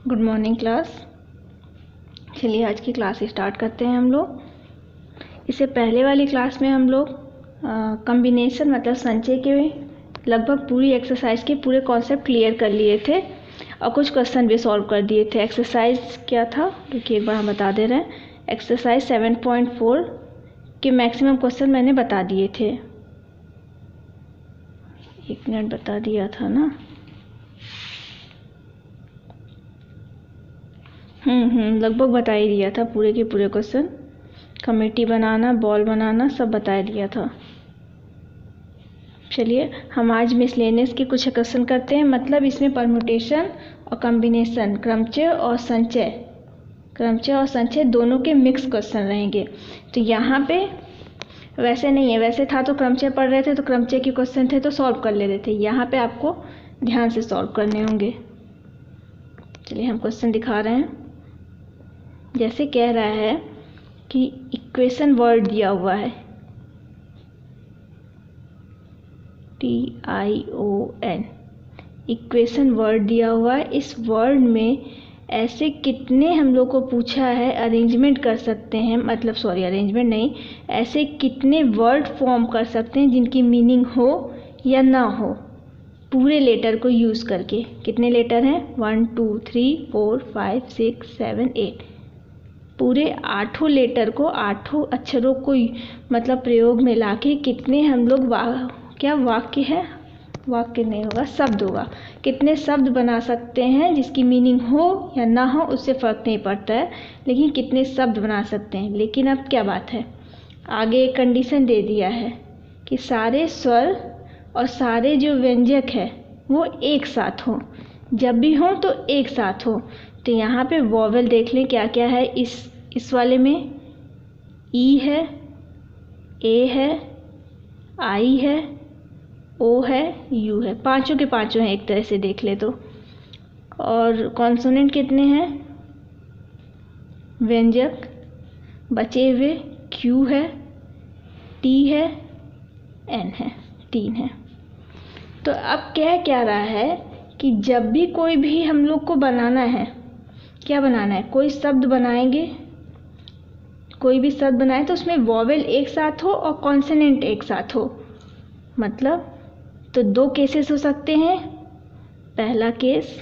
Good morning class. चलिए आज की क्लास स्टार्ट करते हैं हम लोग। इससे पहले वाली क्लास में हम लोग कॉम्बिनेशन मतलब संचय के लगभग पूरी एक्सरसाइज के पूरे कॉन्सेप्ट क्लियर कर लिए थे और कुछ क्वेश्चन भी सॉल्व कर दिए थे। एक्सरसाइज क्या था क्योंकि एक बार हम बता दे रहे हैं। एक्सरसाइज 7.4 के मैक्सिमम क्वेश्चन मैंने बता दिए थे। एक मिनट बता दिया था ना। लगभग बता ही दिया था पूरे के पूरे क्वेश्चन। कमेटी बनाना, बॉल बनाना सब बता दिया था। चलिए हम आज मिसलेनियस के कुछ क्वेश्चन करते हैं। मतलब इसमें परम्यूटेशन और कॉम्बिनेशन, क्रमचय और संचय दोनों के मिक्स क्वेश्चन रहेंगे। तो यहाँ पे वैसे नहीं है, वैसे था तो क्रमचय पढ़ रहे थे तो क्रमचय के क्वेश्चन थे तो सॉल्व कर ले रहे थे। यहाँ पे आपको ध्यान से सॉल्व करने होंगे। चलिए हम क्वेश्चन दिखा रहे हैं। जैसे कह रहा है कि इक्वेशन वर्ड दिया हुआ है TION, इक्वेशन वर्ड दिया हुआ है। इस वर्ड में ऐसे कितने हम लोग को पूछा है अरेंजमेंट कर सकते हैं, मतलब सॉरी अरेंजमेंट नहीं, ऐसे कितने वर्ड फॉर्म कर सकते हैं जिनकी मीनिंग हो या ना हो पूरे लेटर को यूज़ करके। कितने लेटर हैं? 1 2 3 4 5 6 7 8। पूरे 8 लेटर को, 8 अक्षरों को मतलब प्रयोग में लाके कितने हम लोग वाक्य है, वाक्य नहीं होगा, शब्द होगा, कितने शब्द बना सकते हैं जिसकी मीनिंग हो या ना हो उससे फ़र्क नहीं पड़ता है, लेकिन कितने शब्द बना सकते हैं। लेकिन अब क्या बात है, आगे एक कंडीशन दे दिया है कि सारे स्वर और सारे जो व्यंजक है वो एक साथ हो, जब भी हो तो एक साथ हो। तो यहाँ पे वॉवेल देख लें क्या क्या है। इस वाले में ई है, ए है, आई है, ओ है, यू है, पांचों के पांचों हैं एक तरह से देख ले तो। और कॉन्सोनेंट कितने हैं? व्यंजक बचे हुए क्यू है, टी है, एन है, 3 है। तो अब क्या रहा है कि जब भी कोई भी हम लोग को बनाना है, क्या बनाना है, कोई शब्द बनाएंगे, कोई भी शब्द बनाए तो उसमें वॉवेल एक साथ हो और कॉन्सोनेंट एक साथ हो। मतलब तो 2 केसेस हो सकते हैं। पहला केस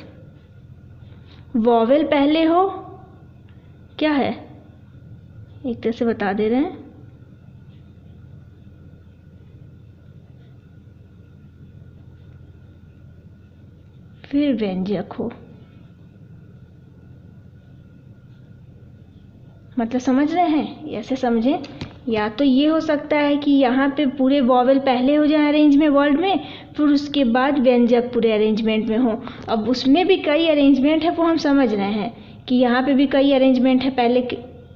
वॉवेल पहले हो, क्या है एक तरह से बता दे रहे हैं, फिर व्यंजक हो। मतलब समझ रहे हैं? ऐसे समझें, या तो ये हो सकता है कि यहाँ पे पूरे वॉवेल पहले हो जाए अरेंज में वर्ड में, फिर उसके बाद व्यंजक पूरे अरेंजमेंट में हो। अब उसमें भी कई अरेंजमेंट है वो हम समझ रहे हैं कि यहाँ पे भी कई अरेंजमेंट है। पहले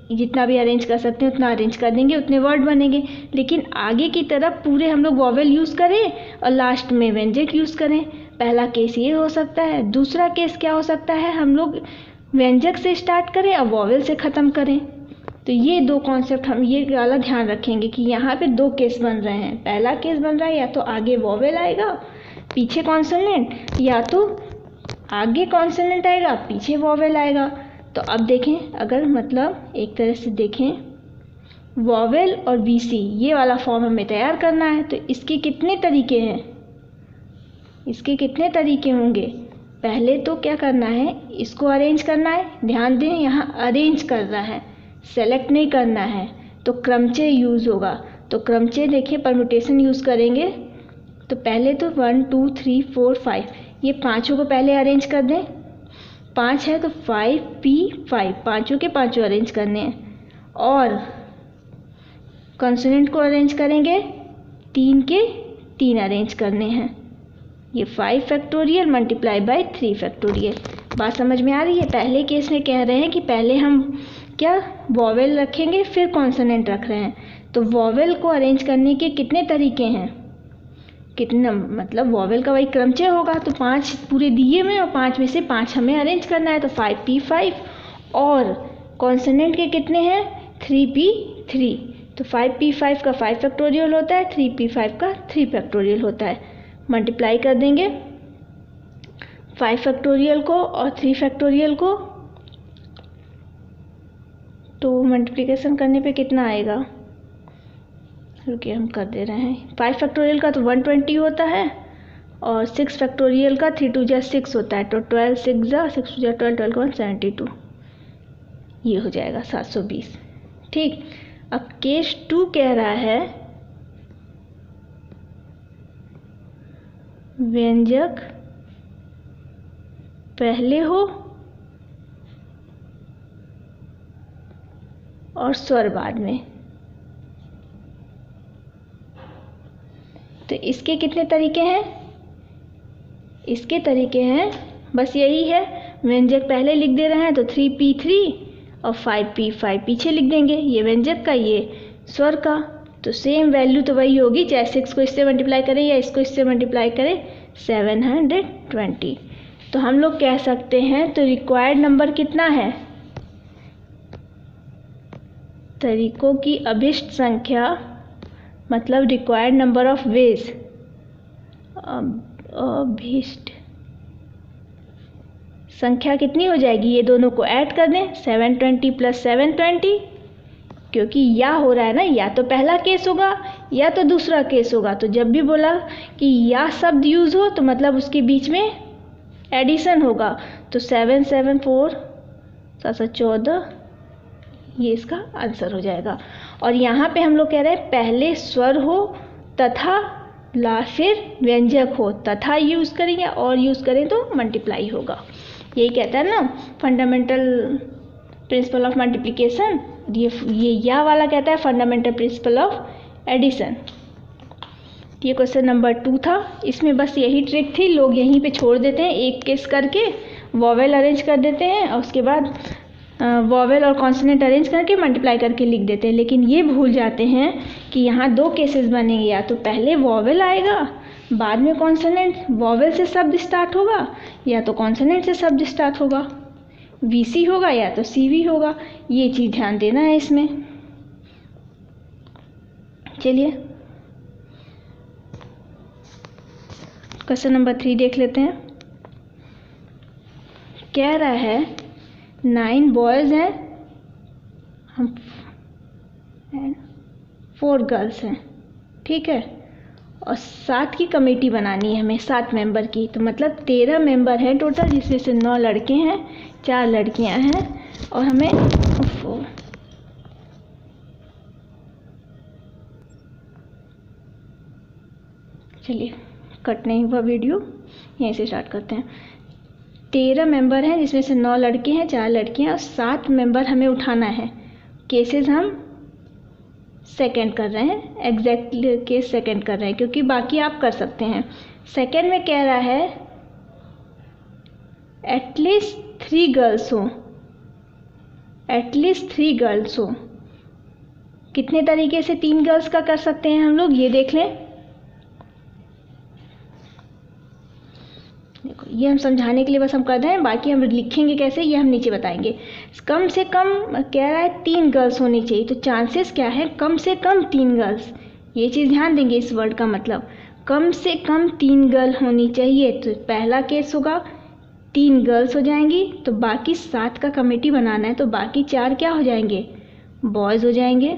जितना भी अरेंज कर सकते हैं उतना अरेंज कर देंगे, उतने वर्ड बनेंगे। लेकिन आगे की तरफ पूरे हम लोग वॉवेल यूज़ करें और लास्ट में व्यंजक यूज़ करें। पहला केस ये हो सकता है। दूसरा केस क्या हो सकता है, हम लोग व्यंजक से स्टार्ट करें और वॉवेल से ख़त्म करें। तो ये 2 कॉन्सेप्ट हम ये वाला ध्यान रखेंगे कि यहाँ पे 2 केस बन रहे हैं। पहला केस बन रहा है या तो आगे वॉवेल आएगा पीछे कॉन्सोनेंट, या तो आगे कॉन्सोनेंट आएगा पीछे वॉवेल आएगा। तो अब देखें, अगर मतलब एक तरह से देखें, वॉवेल और VC ये वाला फॉर्म हमें तैयार करना है। तो इसके कितने तरीके हैं, इसके कितने तरीके होंगे? पहले तो क्या करना है, इसको अरेंज करना है। ध्यान दें यहाँ अरेंज कर रहा है, सेलेक्ट नहीं करना है। तो क्रमचय यूज़ होगा। तो क्रमचय देखिए परम्यूटेशन यूज़ करेंगे तो पहले तो 1 2 3 4 5 ये पाँचों को पहले अरेंज कर दें। 5 है तो 5P5, पाँचों के पाँचों अरेंज करने हैं। और कॉन्सोनेंट को अरेंज करेंगे, 3 के 3 अरेंज करने हैं। ये 5 फैक्टोरियल मल्टीप्लाई बाय 3 फैक्टोरियल। बात समझ में आ रही है? पहले केस में कह रहे हैं कि पहले हम क्या वॉवेल रखेंगे फिर कॉन्सोनेंट रख रहे हैं। तो वॉवेल को अरेंज करने के कितने तरीके हैं, कितना मतलब वॉवेल का वही क्रमचय होगा। तो 5 पूरे दिए में और 5 में से 5 हमें अरेंज करना है। तो 5P5 और कॉन्सोनेंट के कितने हैं 3P3। तो 5P5 का 5 फैक्टोरियल होता है, 3P5 का 3 फैक्टोरियल होता है। मल्टीप्लाई कर देंगे 5 फैक्टोरियल को और 3 फैक्टोरियल को, तो मल्टीप्लिकेशन करने पे कितना आएगा, रुकिए हम कर दे रहे हैं। 5 फैक्टोरियल का तो 120 होता है और 6 फैक्टोरियल का 3 2 जा 6 होता है, तो 12 6 जा 6 2 जा 12 12 1 72, ये हो जाएगा 720। ठीक, अब केस 2 कह रहा है व्यंजक पहले हो और स्वर बाद में। तो इसके कितने तरीके हैं, इसके तरीके हैं बस यही है, व्यंजक पहले लिख दे रहे हैं तो 3p3 और 5p5 पीछे लिख देंगे, ये व्यंजक का ये स्वर का। तो सेम वैल्यू तो वही होगी, चाहे 6 को इससे मल्टीप्लाई करें या इसको इससे मल्टीप्लाई करें, 720। तो हम लोग कह सकते हैं तो रिक्वायर्ड नंबर कितना है, तरीकों की अभिष्ट संख्या मतलब रिक्वायर्ड नंबर ऑफ वेज, अभिष्ट संख्या कितनी हो जाएगी, ये दोनों को ऐड कर दें, 720 + 720, क्योंकि या हो रहा है ना, या तो पहला केस होगा या तो दूसरा केस होगा। तो जब भी बोला कि या शब्द यूज हो तो मतलब उसके बीच में एडिशन होगा। तो 7 7 4 7 7 14, ये इसका आंसर हो जाएगा। और यहाँ पे हम लोग कह रहे हैं पहले स्वर हो तथा ला फिर व्यंजक हो, तथा यूज़ करें या और यूज़ करें तो मल्टीप्लाई होगा। यही कहता है ना फंडामेंटल प्रिंसिपल ऑफ मल्टीप्लिकेशन, ये या वाला कहता है फंडामेंटल प्रिंसिपल ऑफ एडिशन। ये क्वेश्चन नंबर 2 था, इसमें बस यही ट्रिक थी, लोग यहीं पे छोड़ देते हैं, एक केस करके वॉवेल अरेंज कर देते हैं और उसके बाद वॉवेल और कॉन्सोनेंट अरेंज करके मल्टीप्लाई करके लिख देते हैं। लेकिन ये भूल जाते हैं कि यहाँ 2 केसेस बनेंगे, या तो पहले वॉवेल आएगा बाद में कॉन्सोनेंट, वॉवेल से शब्द स्टार्ट होगा या तो कॉन्सोनेंट से शब्द स्टार्ट होगा, वीसी होगा या तो सीवी होगा, ये चीज़ ध्यान देना है इसमें। चलिए क्वेश्चन नंबर 3 देख लेते हैं। कह रहा है 9 बॉयज़ हैं हम 4 गर्ल्स हैं, ठीक है, और 7 की कमेटी बनानी है हमें, 7 मेंबर की। तो मतलब 13 मेंबर हैं टोटल, जिसमें से 9 लड़के हैं 4 लड़कियां हैं, और हमें चलिए कट नहीं हुआ वीडियो, यहीं से स्टार्ट करते हैं। 13 मेंबर हैं जिसमें से 9 लड़के हैं 4 लड़कियां, और 7 मेंबर हमें उठाना है। केसेस हम सेकंड कर रहे हैं, एग्जैक्टली केस सेकंड कर रहे हैं, क्योंकि बाकी आप कर सकते हैं। सेकंड में कह रहा है एटलीस्ट 3 गर्ल्स हो, एटलीस्ट 3 गर्ल्स हो। कितने तरीके से 3 गर्ल्स का कर सकते हैं हम लोग, ये देख लें। देखो ये हम समझाने के लिए बस हम कर रहे हैं, बाकी हम लिखेंगे कैसे ये हम नीचे बताएंगे। कम से कम कह रहा है 3 गर्ल्स होनी चाहिए, तो चांसेस क्या है, कम से कम 3 गर्ल्स, ये चीज़ ध्यान देंगे इस वर्ड का मतलब, कम से कम 3 गर्ल होनी चाहिए। तो पहला केस होगा 3 गर्ल्स हो जाएंगी, तो बाकी 7 का कमेटी बनाना है, तो बाकी 4 क्या हो जाएंगे, बॉयज़ हो जाएंगे।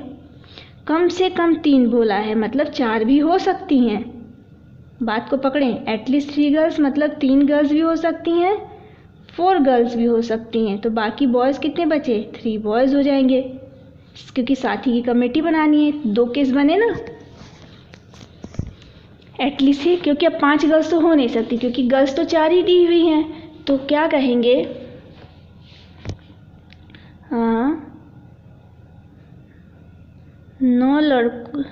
कम से कम 3 बोला है, मतलब 4 भी हो सकती हैं, बात को पकड़ें। एटलीस्ट 3 गर्ल्स मतलब 3 गर्ल्स भी हो सकती हैं, 4 गर्ल्स भी हो सकती हैं, तो बाकी बॉयज़ कितने बचे, 3 बॉयज़ हो जाएंगे, क्योंकि साथी की कमेटी बनानी है। 2 केस बने ना, एटलीस्ट ही, क्योंकि अब 5 गर्ल्स तो हो नहीं सकती, क्योंकि गर्ल्स तो 4 ही दी हुई हैं। तो क्या कहेंगे, हाँ 9 लड़कों,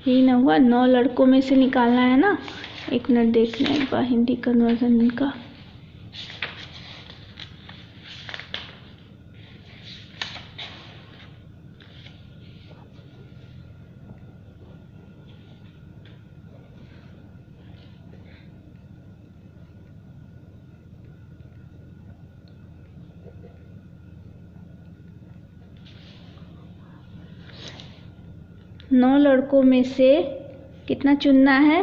यही ना हुआ, 9 लड़कों में से निकालना है ना। 1 मिनट देख लें एक बार हिंदी कन्वर्जन इनका। नौ लड़कों में से कितना चुनना है?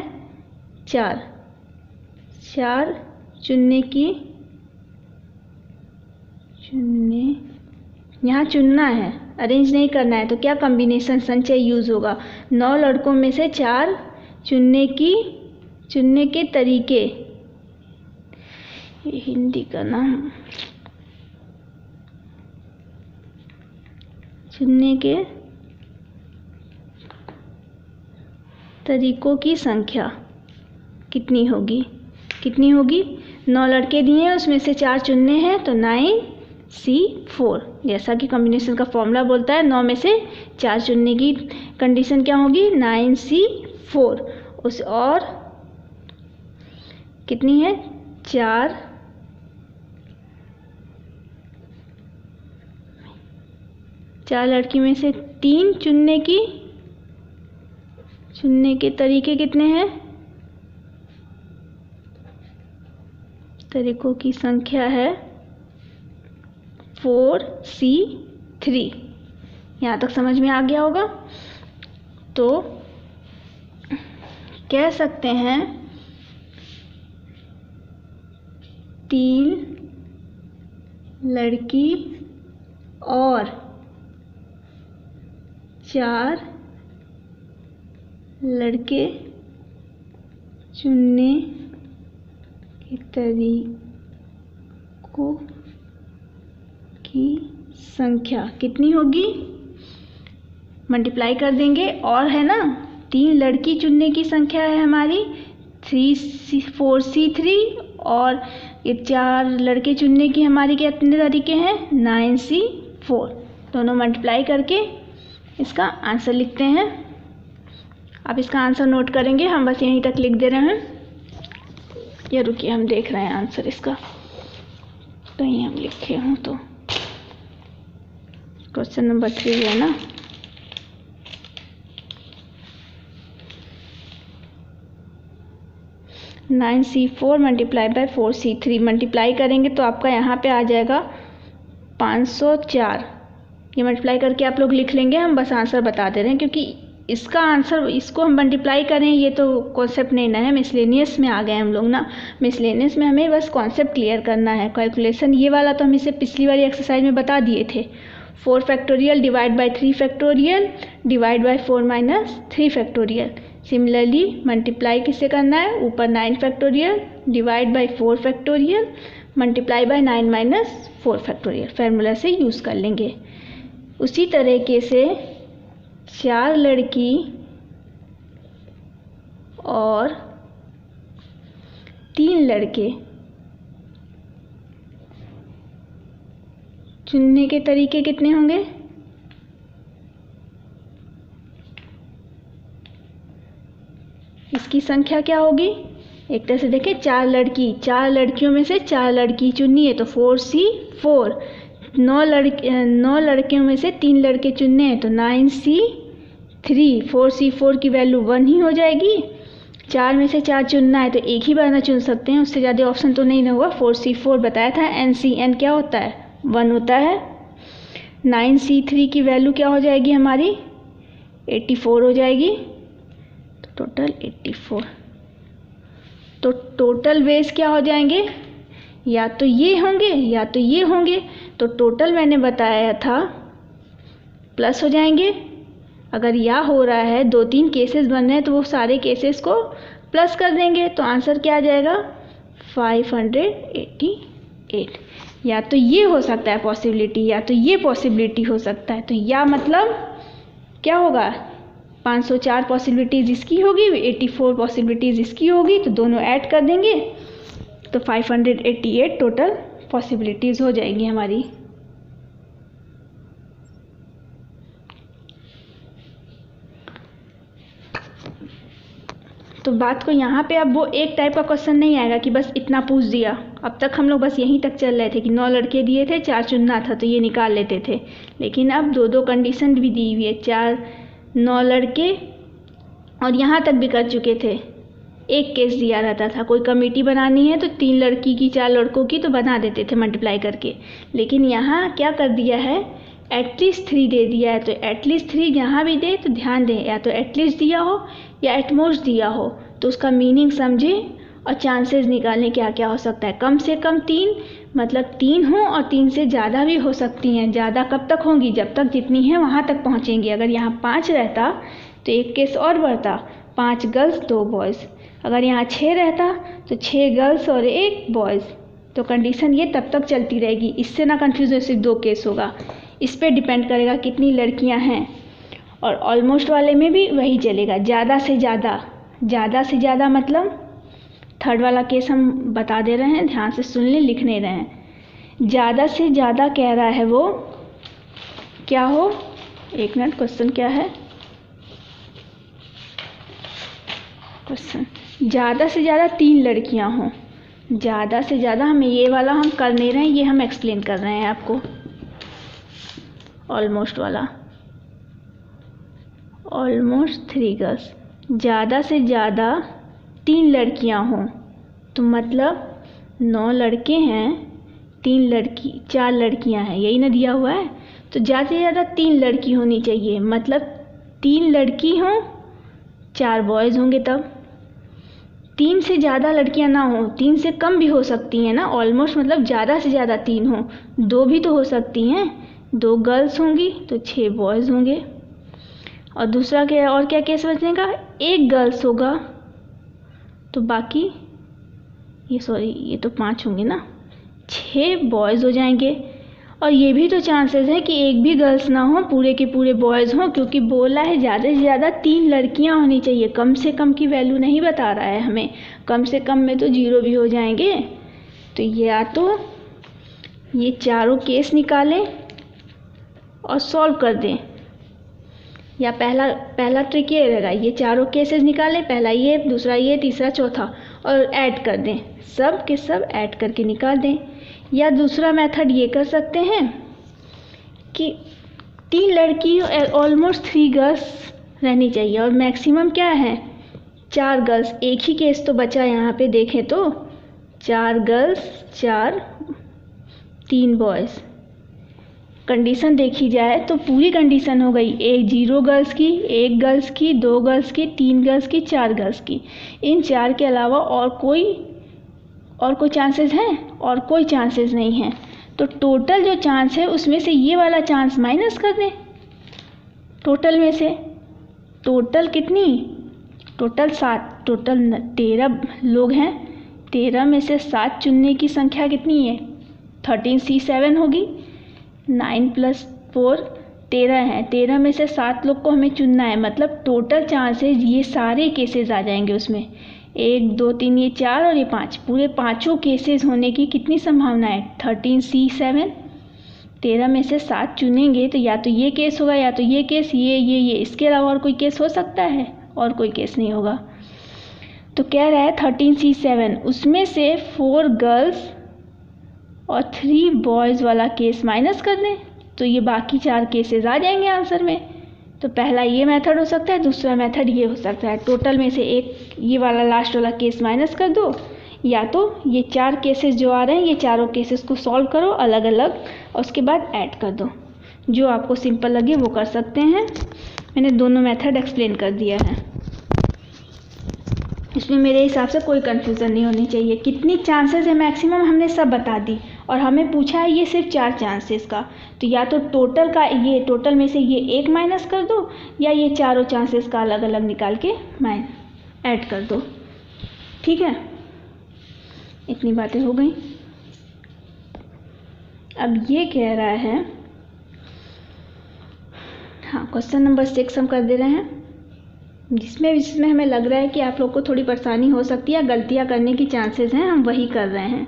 4 चुनने यहाँ चुनना है, अरेंज नहीं करना है। तो क्या कॉम्बिनेशन संचय यूज़ होगा? 9 लड़कों में से 4 चुनने के तरीके, ये हिंदी का नाम, चुनने के तरीकों की संख्या कितनी होगी? 9 लड़के दिए हैं, उसमें से 4 चुनने हैं, तो 9C4, जैसा कि कॉम्बिनेशन का फॉर्मूला बोलता है। 9 में से 4 चुनने की कंडीशन क्या होगी? 9C4। उस और कितनी है? 4 लड़की में से 3 चुनने के तरीके कितने हैं? तरीकों की संख्या है 4C3। यहाँ तक समझ में आ गया होगा। तो कह सकते हैं 3 लड़की और 4 लड़के चुनने के तरीकों की संख्या कितनी होगी? मल्टीप्लाई कर देंगे, और है ना 3 लड़की चुनने की संख्या है हमारी 4C3, और ये 4 लड़के चुनने की हमारी कितने तरीके हैं? 9C4। दोनों मल्टीप्लाई करके इसका आंसर लिखते हैं। आप इसका आंसर नोट करेंगे, हम बस यहीं तक लिख दे रहे हैं। या रुकिए, हम देख रहे हैं आंसर इसका, कहीं हम लिखे हों तो। क्वेश्चन नंबर 3 है ना। (9C4 multiply by 4C3) multiply करेंगे तो आपका यहाँ पे आ जाएगा 504। ये मल्टीप्लाई करके आप लोग लिख लेंगे, हम बस आंसर बता दे रहे हैं, क्योंकि इसका आंसर, इसको हम मल्टीप्लाई करें ये तो कॉन्सेप्ट नहीं ना है। मिसलेनियस में आ गए हम लोग ना। मिसलेनियस में हमें बस कॉन्सेप्ट क्लियर करना है। कैलकुलेशन ये वाला तो हम इसे पिछली वाली एक्सरसाइज में बता दिए थे। 4 factorial divide by 3 factorial divide by 4 minus 3 factorial. Similarly multiply किससे करना है? ऊपर 9 factorial divide by 4 factorial multiply by 9 minus 4 factorial. Formula से यूज़ कर लेंगे। उसी तरीके से 4 लड़की और 3 लड़के चुनने के तरीके कितने होंगे? इसकी संख्या क्या होगी? एक तरह से देखें, 4 लड़कियों में से 4 लड़की चुननी है तो 4C4। 9 लड़कियों में से 3 लड़के चुनने हैं तो 9C3। 4C4 की वैल्यू 1 ही हो जाएगी। 4 में से 4 चुनना है तो एक ही बार ना चुन सकते हैं, उससे ज़्यादा ऑप्शन तो नहीं ना होगा। 4C4 बताया था, NCN क्या होता है? 1 होता है। 9C3 की वैल्यू क्या हो जाएगी हमारी? 84 हो जाएगी। तो टोटल 84। तो टोटल वेज क्या हो जाएंगे? या तो ये होंगे या तो ये होंगे। तो टोटल मैंने बताया था प्लस हो जाएंगे। अगर या हो रहा है, 2-3 केसेस बन रहे हैं तो वो सारे केसेस को प्लस कर देंगे। तो आंसर क्या आ जाएगा? 588। या तो ये हो सकता है पॉसिबिलिटी, या तो ये पॉसिबिलिटी हो सकता है। तो या मतलब क्या होगा? 504 पॉसिबिलिटीज़ इसकी होगी, 84 पॉसिबिलिटीज़ इसकी होगी, तो दोनों ऐड कर देंगे तो 588 टोटल पॉसिबिलिटीज़ हो जाएंगी हमारी। तो बात को यहाँ पे अब वो एक टाइप का क्वेश्चन नहीं आएगा कि बस इतना पूछ दिया। अब तक हम लोग बस यहीं तक चल रहे थे कि 9 लड़के दिए थे, 4 चुनना था तो ये निकाल लेते थे। लेकिन अब 2-2 कंडीशन भी दी हुई है। 9 लड़के और यहाँ तक भी कर चुके थे। एक केस दिया रहता था, कोई कमेटी बनानी है तो 3 लड़की की 4 लड़कों की तो बना देते थे मल्टीप्लाई करके। लेकिन यहाँ क्या कर दिया है एटलीस्ट 3 दे दिया है, तो एटलीस्ट 3 जहाँ भी दे तो ध्यान दें, या तो एटलीस्ट दिया हो या एटमोस्ट दिया हो, तो उसका मीनिंग समझें और चांसेस निकालें क्या क्या हो सकता है। कम से कम 3 मतलब 3 हो और 3 से ज़्यादा भी हो सकती हैं। ज़्यादा कब तक होंगी? जब तक जितनी है वहाँ तक पहुँचेंगी। अगर यहाँ 5 रहता तो एक केस और बढ़ता, 5 गर्ल्स 2 बॉयज़। अगर यहाँ 6 रहता तो 6 गर्ल्स और 1 बॉयज़। तो कंडीशन ये तब तक चलती रहेगी। इससे ना कंफ्यूज हो, सिर्फ 2 केस होगा। इस पे डिपेंड करेगा कितनी लड़कियां हैं। और ऑलमोस्ट वाले में भी वही चलेगा, ज़्यादा से ज़्यादा। ज़्यादा से ज़्यादा मतलब थर्ड वाला केस हम बता दे रहे हैं, ध्यान से सुन लें, लिख नहीं रहे हैं। ज़्यादा से ज़्यादा कह रहा है वो क्या हो, एक मिनट, क्वेश्चन क्या है? क्वेश्चन ज़्यादा से ज़्यादा 3 लड़कियां हों। ज़्यादा से ज़्यादा, हमें ये वाला हम कर नहीं रहे हैं, ये हम एक्सप्लेन कर रहे हैं आपको। ऑलमोस्ट वाला, ऑलमोस्ट 3 गर्ल्स, ज़्यादा से ज़्यादा 3 लड़कियां हों, तो मतलब 9 लड़के हैं, 4 लड़कियां हैं, यही ना दिया हुआ है। तो ज़्यादा से ज़्यादा 3 लड़की होनी चाहिए, मतलब 3 लड़की हों 4 बॉयज़ होंगे। तब 3 से ज़्यादा लड़कियां ना हों, 3 से कम भी हो सकती हैं ना। ऑलमोस्ट मतलब ज़्यादा से ज़्यादा 3 हों, 2 भी तो हो सकती हैं। 2 गर्ल्स होंगी तो 6 बॉयज़ होंगे। और दूसरा क्या, और क्या केस बचेगा? 1 गर्ल्स होगा तो बाकी ये तो 5 होंगे ना, 6 बॉयज़ हो जाएंगे। और ये भी तो चांसेस है कि एक भी गर्ल्स ना हो, पूरे के पूरे बॉयज़ हों, क्योंकि बोला है ज़्यादा से ज़्यादा 3 लड़कियां होनी चाहिए। कम से कम की वैल्यू नहीं बता रहा है हमें, कम से कम में तो 0 भी हो जाएंगे। तो या तो ये चारों केस निकालें और सॉल्व कर दें, या पहला ट्रिक ये रहेगा, ये चारों केसेस निकालें, पहला ये, दूसरा ये, तीसरा चौथा, और ऐड कर दें, सब के सब ऐड करके निकाल दें। या दूसरा मेथड ये कर सकते हैं कि 3 लड़की ऑलमोस्ट 3 गर्ल्स रहनी चाहिए, और मैक्सिमम क्या है 4 गर्ल्स। एक ही केस तो बचा यहाँ पे, देखें तो 4 गर्ल्स 3 बॉयज़। कंडीशन देखी जाए तो पूरी कंडीशन हो गई, 0 गर्ल्स की, 1 गर्ल्स की, 2 गर्ल्स की, 3 गर्ल्स की, 4 गर्ल्स की। इन 4 के अलावा और कोई चांसेस हैं? और कोई चांसेस नहीं हैं। तो टोटल जो चांस है उसमें से ये वाला चांस माइनस कर दें। टोटल में से टोटल कितनी, टोटल 7, टोटल 13 लोग हैं। 13 में से 7 चुनने की संख्या कितनी है? 13C7 होगी। 9 + 4 13 है। 13 में से 7 लोग को हमें चुनना है, मतलब टोटल चांसेस ये सारे केसेस आ जाएंगे उसमें। 1 2 3 ये 4 और ये 5, पूरे पाँचों केसेस होने की कितनी संभावना है? 13C7। 13 में से 7 चुनेंगे तो या तो ये केस होगा, या तो ये केस, ये। इसके अलावा और कोई केस हो सकता है? और कोई केस नहीं होगा। तो कह रहा है 13C7, उसमें से 4 गर्ल्स और 3 बॉयज़ वाला केस माइनस कर दें, तो ये बाकी 4 केसेस आ जाएंगे आंसर में। तो पहला ये मेथड हो सकता है, दूसरा मेथड ये हो सकता है, टोटल में से एक ये वाला लास्ट वाला केस माइनस कर दो, या तो ये 4 केसेस जो आ रहे हैं ये चारों केसेस को सॉल्व करो अलग अलग और उसके बाद ऐड कर दो। जो आपको सिंपल लगे वो कर सकते हैं। मैंने दोनों मेथड एक्सप्लेन कर दिया है, इसमें मेरे हिसाब से कोई कन्फ्यूज़न नहीं होनी चाहिए। कितनी चांसेस है मैक्सिमम हमने सब बता दी, और हमें पूछा है ये सिर्फ 4 चांसेस का, तो या तो टोटल का ये, टोटल में से ये 1 माइनस कर दो, या ये चारों चांसेस का अलग अलग निकाल के ऐड कर दो। ठीक है, इतनी बातें हो गई। अब ये कह रहा है, हाँ, क्वेश्चन नंबर 6 हम कर दे रहे हैं, जिसमें हमें लग रहा है कि आप लोग को थोड़ी परेशानी हो सकती है, गलतियाँ करने की चांसेस हैं, हम वही कर रहे हैं।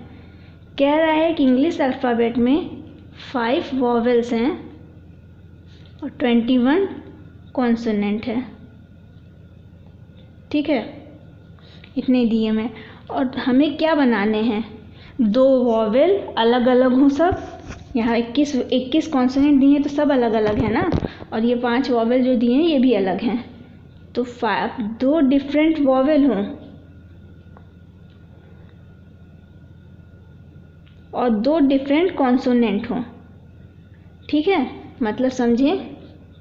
कह रहा है कि इंग्लिश अल्फ़ाबेट में 5 वॉवेल्स हैं और 21 कॉन्सोनेंट है। ठीक है, इतने दिए हमें, और हमें क्या बनाने हैं? 2 वॉवेल अलग अलग हों सब। यहाँ 21 कॉन्सोनेंट दिए हैं तो सब अलग अलग है ना, और ये 5 वॉवेल जो दिए हैं ये भी अलग हैं। तो 2 डिफरेंट वॉवेल हों और 2 डिफरेंट कॉन्सोनेंट हों। ठीक है, मतलब समझें,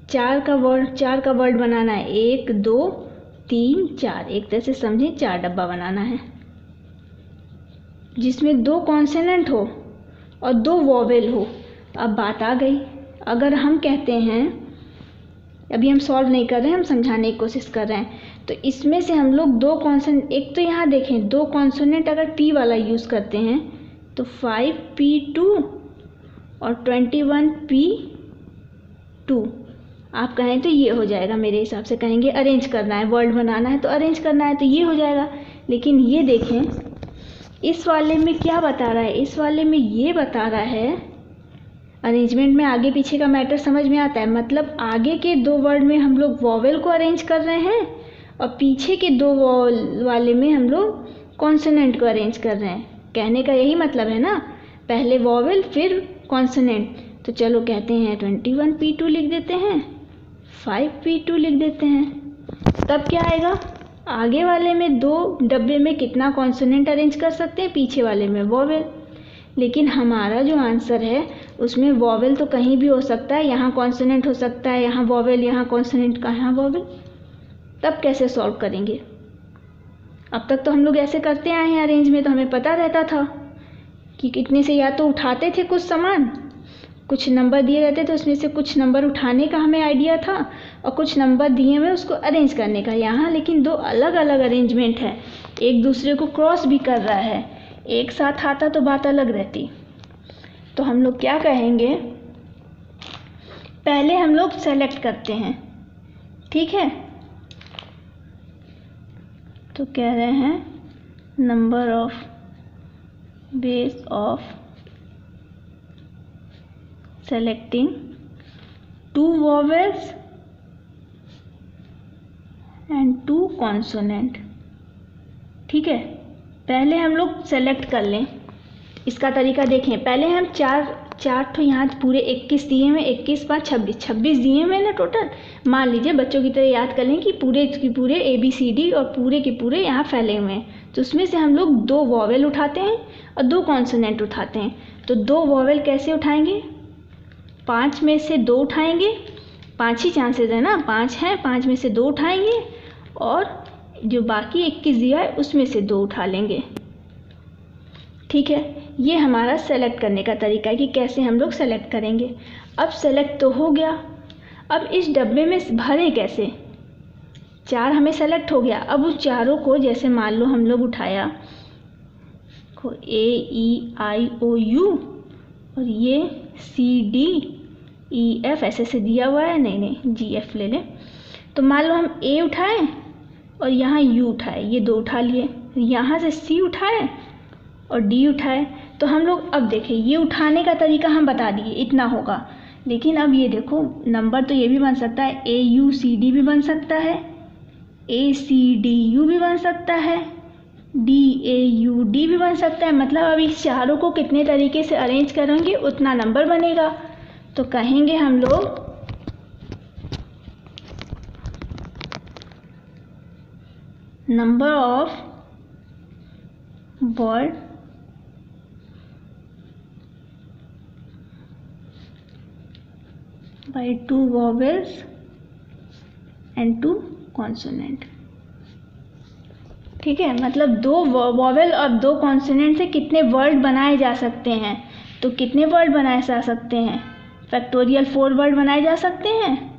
चार का वर्ड बनाना है, 1 2 3 4, एक तरह से समझें 4 डब्बा बनाना है जिसमें 2 कॉन्सोनेंट हो और 2 वॉवेल हो। अब बात आ गई, अगर हम कहते हैं, अभी हम सॉल्व नहीं कर रहे हैं, हम समझाने की कोशिश कर रहे हैं, तो इसमें से हम लोग 2 कॉन्सोनेंट, एक तो यहाँ देखें 2 कॉन्सोनेंट अगर P वाला यूज़ करते हैं तो 5P2 और 21P2, आप कहें तो ये हो जाएगा। मेरे हिसाब से कहेंगे अरेंज करना है, वर्ड बनाना है तो अरेंज करना है, तो ये हो जाएगा। लेकिन ये देखें इस वाले में क्या बता रहा है, इस वाले में ये बता रहा है, अरेंजमेंट में आगे पीछे का मैटर समझ में आता है, मतलब आगे के 2 वर्ड में हम लोग वॉवेल को अरेंज कर रहे हैं और पीछे के 2 वॉवेल वाले में हम लोग कॉन्सोनेंट को अरेंज कर रहे हैं। कहने का यही मतलब है ना, पहले वॉवेल फिर कॉन्सोनेंट। तो चलो कहते हैं 21P2 लिख देते हैं, 5P2 लिख देते हैं। तब क्या आएगा, आगे वाले में 2 डब्बे में कितना कॉन्सोनेंट अरेंज कर सकते हैं, पीछे वाले में वॉवेल। लेकिन हमारा जो आंसर है उसमें वॉवेल तो कहीं भी हो सकता है, यहाँ कॉन्सोनेंट हो सकता है, यहाँ वॉवेल, यहाँ कॉन्सोनेंट, कहाँ वॉवेल। तब कैसे सॉल्व करेंगे? अब तक तो हम लोग ऐसे करते आए हैं, अरेंज में तो हमें पता रहता था कि कितने से या तो उठाते थे कुछ सामान, कुछ नंबर दिए रहते थे उसमें से कुछ नंबर उठाने का हमें आइडिया था और कुछ नंबर दिए हुए उसको अरेंज करने का। यहाँ लेकिन 2 अलग अलग अरेंजमेंट है, एक दूसरे को क्रॉस भी कर रहा है। एक साथ आता तो बात अलग रहती। तो हम लोग क्या कहेंगे, पहले हम लोग सेलेक्ट करते हैं, ठीक है। तो कह रहे हैं number of base of selecting 2 vowels and 2 consonant, ठीक है। पहले हम लोग सेलेक्ट कर लें, इसका तरीका देखें। पहले हम चार तो यहाँ पूरे 21 दिए हुए, 21 5 26 दिए हुए ना टोटल। मान लीजिए बच्चों की तरह याद कर लें कि पूरे के पूरे ABCD और पूरे के पूरे यहाँ फैले हुए हैं, तो उसमें से हम लोग 2 वॉवेल उठाते हैं और 2 कॉन्सोनेंट उठाते हैं। तो 2 वॉवेल कैसे उठाएंगे, 5 में से 2 उठाएंगे, 5 ही चांसेस है ना, 5 हैं, 5 में से 2 उठाएंगे और जो बाकी 21 दिया है उसमें से 2 उठा लेंगे, ठीक है। ये हमारा सेलेक्ट करने का तरीका है कि कैसे हम लोग सेलेक्ट करेंगे। अब सेलेक्ट तो हो गया, अब इस डब्बे में भरें कैसे। 4 हमें सेलेक्ट हो गया, अब उस चारों को जैसे मान लो हम लोग उठाया AEIOU और ये CDEF ऐसे दिया हुआ है, नहीं GF ले लें। तो मान लो हम A उठाएं और यहाँ U उठाए, ये 2 उठा लिए, यहाँ से C उठाए और D उठाए। तो हम लोग अब देखें, ये उठाने का तरीका हम बता दिए, इतना होगा। लेकिन अब ये देखो नंबर तो ये भी बन सकता है, AUCD भी बन सकता है, ACDU भी बन सकता है, DAUD भी बन सकता है। मतलब अब इस चारों को कितने तरीके से अरेंज करेंगे उतना नंबर बनेगा। तो कहेंगे हम लोग number of word by 2 vowels and 2 consonant, ठीक है। मतलब 2 वॉवेल और 2 कॉन्सोनेंट से कितने वर्ड बनाए जा सकते हैं। तो कितने वर्ड बनाए जा सकते हैं, फैक्टोरियल 4 वर्ड बनाए जा सकते हैं।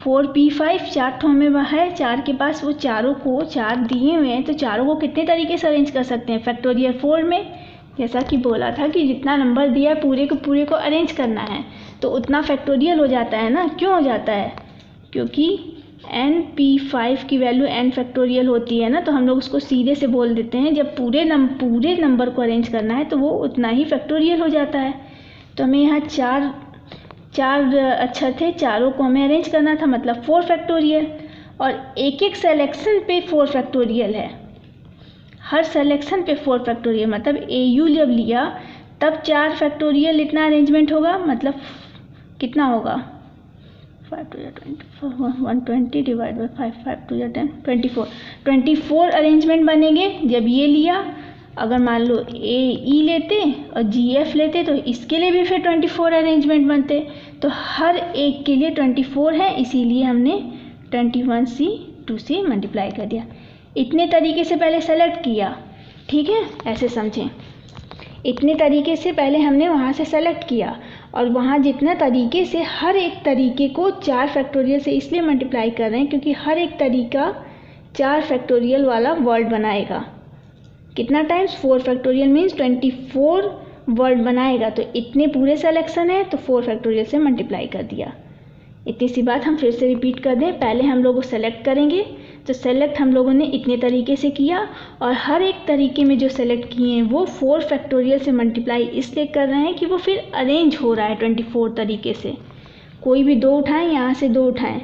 4P5 4 ठो में वह है, 4 के पास, वो चारों को 4 दिए हुए हैं, तो चारों को कितने तरीके से अरेंज कर सकते हैं, फैक्टोरियल 4 में। जैसा कि बोला था कि जितना नंबर दिया है पूरे को अरेंज करना है, तो उतना फैक्टोरियल हो जाता है ना। क्यों हो जाता है, क्योंकि NP5 की वैल्यू n फैक्टोरियल होती है ना, तो हम लोग उसको सीधे से बोल देते हैं जब पूरे नंबर को अरेंज करना है तो वो उतना ही फैक्टोरियल हो जाता है। तो हमें यहाँ चार अक्षर थे, चारों को हमें अरेंज करना था, मतलब 4 फैक्टोरियल। और एक सेलेक्शन पे 4 फैक्टोरियल है, हर सेलेक्शन पे 4 फैक्टोरियल। मतलब AU जब लिया तब 4 फैक्टोरियल इतना अरेंजमेंट होगा, मतलब कितना होगा 5 to 24, 120 divide by 5, 5 to 10, 24 arrangement बनेंगे जब ये लिया। अगर मान लो AE लेते और GF लेते तो इसके लिए भी फिर 24 अरेंजमेंट बनते। तो हर एक के लिए 24 है, इसीलिए हमने 21C 2 से मल्टीप्लाई कर दिया। इतने तरीके से पहले सेलेक्ट किया, ठीक है, ऐसे समझें। इतने तरीके से पहले हमने वहाँ से सेलेक्ट किया और वहाँ जितना तरीके से हर एक तरीके को 4 फैक्टोरियल से इसलिए मल्टीप्लाई कर रहे हैं क्योंकि हर एक तरीका 4 फैक्टोरियल वाला वर्ड बनाएगा। कितना टाइम्स? 4 फैक्टोरियल मीन्स 24 वर्ड बनाएगा। तो इतने पूरे सेलेक्शन है तो 4 फैक्टोरियल से मल्टीप्लाई कर दिया। इतनी सी बात हम फिर से रिपीट कर दें। पहले हम लोग सेलेक्ट करेंगे, तो सेलेक्ट हम लोगों ने इतने तरीके से किया और हर एक तरीके में जो सेलेक्ट किए हैं वो 4 फैक्टोरियल से मल्टीप्लाई इसलिए कर रहे हैं कि वो फिर अरेंज हो रहा है 24 तरीके से। कोई भी 2 उठाएं, यहाँ से 2 उठाएं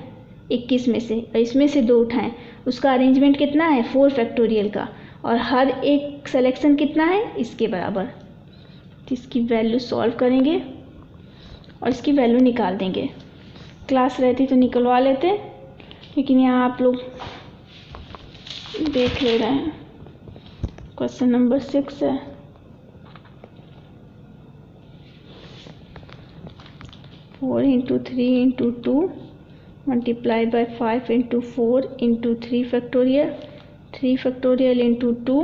21 में से, और इसमें से 2 उठाएं, उसका अरेंजमेंट कितना है? 4 फैक्टोरियल का। और हर एक सिलेक्शन कितना है? इसके बराबर। तो इसकी वैल्यू सॉल्व करेंगे और इसकी वैल्यू निकाल देंगे। क्लास रहती तो निकलवा लेते, लेकिन यहाँ आप लोग देख ले रहे हैं। क्वेश्चन नंबर 6 है। Four into 3 into 2 multiply by 5 into 4 into 3 factorial, 3 factorial into 2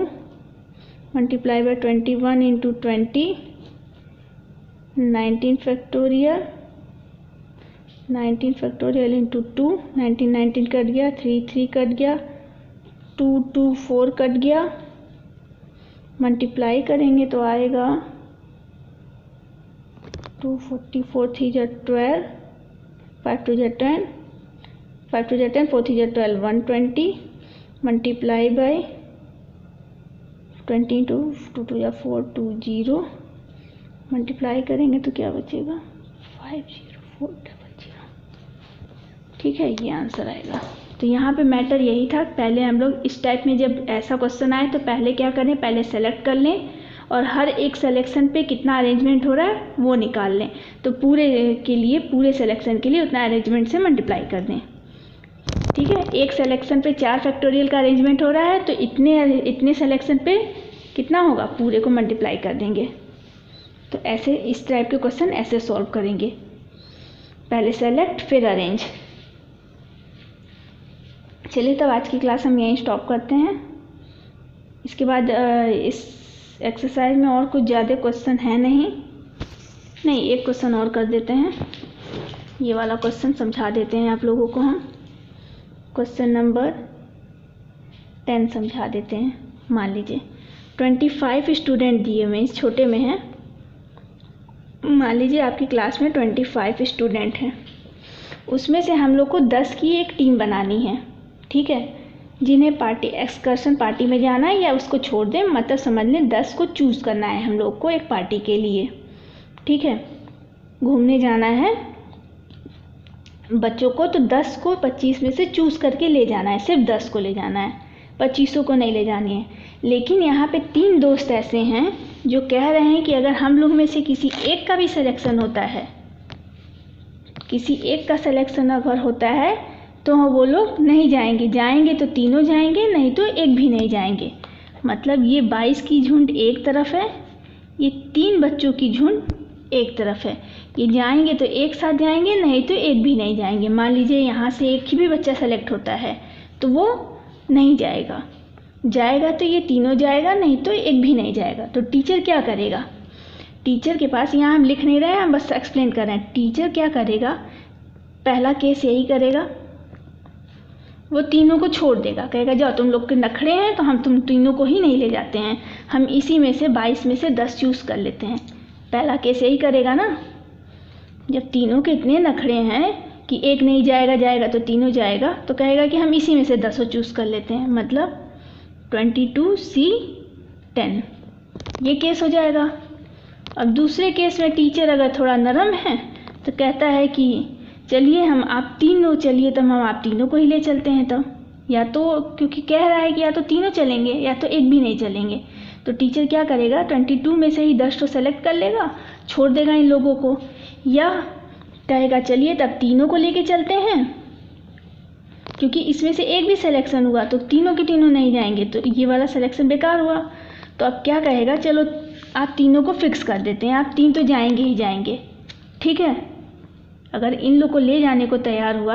multiply by 21 into 20, 19 factorial, 19 factorial into 2, 19 cut गया, 3 कट गया, 2 4 कट गया। मल्टीप्लाई करेंगे तो आएगा 244, 3 जा 12, 5 2 जा 10, 5 2 जा 10, 4 3 जा 12, 120 मल्टीप्लाई बाय 22, 2 2 जा 4, 2 0 मल्टीप्लाई करेंगे तो क्या बचेगा? 50400। ठीक है, ये आंसर आएगा। तो यहाँ पे मैटर यही था। पहले हम लोग इस टाइप में जब ऐसा क्वेश्चन आए तो पहले क्या करें? पहले सेलेक्ट कर लें और हर एक सिलेक्शन पे कितना अरेंजमेंट हो रहा है वो निकाल लें। तो पूरे के लिए, पूरे सिलेक्शन के लिए उतना अरेंजमेंट से मल्टीप्लाई कर दें। ठीक है, एक सिलेक्शन पे 4 फैक्टोरियल का अरेंजमेंट हो रहा है तो इतने सिलेक्शन पे कितना होगा? पूरे को मल्टीप्लाई कर देंगे। तो ऐसे इस टाइप के क्वेश्चन ऐसे सॉल्व करेंगे। पहले सेलेक्ट फिर अरेंज। चलिए, तब आज की क्लास हम यहीं स्टॉप करते हैं। इसके बाद इस एक्सरसाइज में और कुछ ज़्यादा क्वेश्चन है नहीं, एक क्वेश्चन और कर देते हैं। ये वाला क्वेश्चन समझा देते हैं आप लोगों को हम। क्वेश्चन नंबर 10 समझा देते हैं। मान लीजिए 25 स्टूडेंट दिए हुए, इस छोटे में है। मान लीजिए आपकी क्लास में 25 स्टूडेंट हैं, उसमें से हम लोग को 10 की एक टीम बनानी है। ठीक है, जिन्हें पार्टी एक्सकर्शन पार्टी में जाना है या उसको छोड़ दें, मतलब समझ लें 10 को चूज़ करना है हम लोग को एक पार्टी के लिए। ठीक है, घूमने जाना है बच्चों को, तो 10 को 25 में से चूज़ करके ले जाना है। सिर्फ 10 को ले जाना है, 25 को नहीं ले जानी है। लेकिन यहाँ पे 3 दोस्त ऐसे हैं जो कह रहे हैं कि अगर हम लोग में से किसी एक का भी सिलेक्शन होता है, किसी एक का सिलेक्शन अगर होता है तो वो लोग नहीं जाएंगे। जाएंगे तो तीनों जाएंगे, नहीं तो एक भी नहीं जाएंगे। मतलब ये 22 की झुंड एक तरफ है, ये 3 बच्चों की झुंड एक तरफ है। ये जाएंगे तो एक साथ जाएंगे, नहीं तो एक भी नहीं जाएंगे। मान लीजिए यहाँ से एक ही भी बच्चा सेलेक्ट होता है तो वो नहीं जाएगा, जाएगा तो ये तीनों जाएगा, नहीं तो एक भी नहीं जाएगा। तो टीचर क्या करेगा? टीचर के पास, यहाँ हम लिख नहीं रहे हैं, हम बस एक्सप्लेन कर रहे हैं। टीचर क्या करेगा? पहला केस यही करेगा, वो तीनों को छोड़ देगा, कहेगा जाओ तुम लोग के नखरे हैं तो हम तुम तीनों को ही नहीं ले जाते हैं, हम इसी में से 22 में से 10 चूज़ कर लेते हैं। पहला केस यही करेगा ना। जब तीनों के इतने नखरे हैं कि एक नहीं जाएगा तो तीनों जाएगा, तो कहेगा कि हम इसी में से 10 चूज़ कर लेते हैं, मतलब 22C 10, ये केस हो जाएगा। अब दूसरे केस में टीचर अगर थोड़ा नरम है तो कहता है कि चलिए हम आप तीनों चलिए, तब हम आप तीनों को ही ले चलते हैं। तब या तो क्योंकि कह रहा है कि या तो तीनों चलेंगे या तो एक भी नहीं चलेंगे, तो टीचर क्या करेगा? 22 में से ही 10 को सेलेक्ट कर लेगा, छोड़ देगा इन लोगों को, या कहेगा चलिए तब तीनों को लेके चलते हैं, क्योंकि इसमें से एक भी सिलेक्शन हुआ तो तीनों के तीनों नहीं जाएंगे, तो ये वाला सिलेक्शन बेकार हुआ। तो अब क्या कहेगा, चलो आप तीनों को फिक्स कर देते हैं, आप तीन तो जाएंगे ही जाएंगे, ठीक है। अगर इन लोग को ले जाने को तैयार हुआ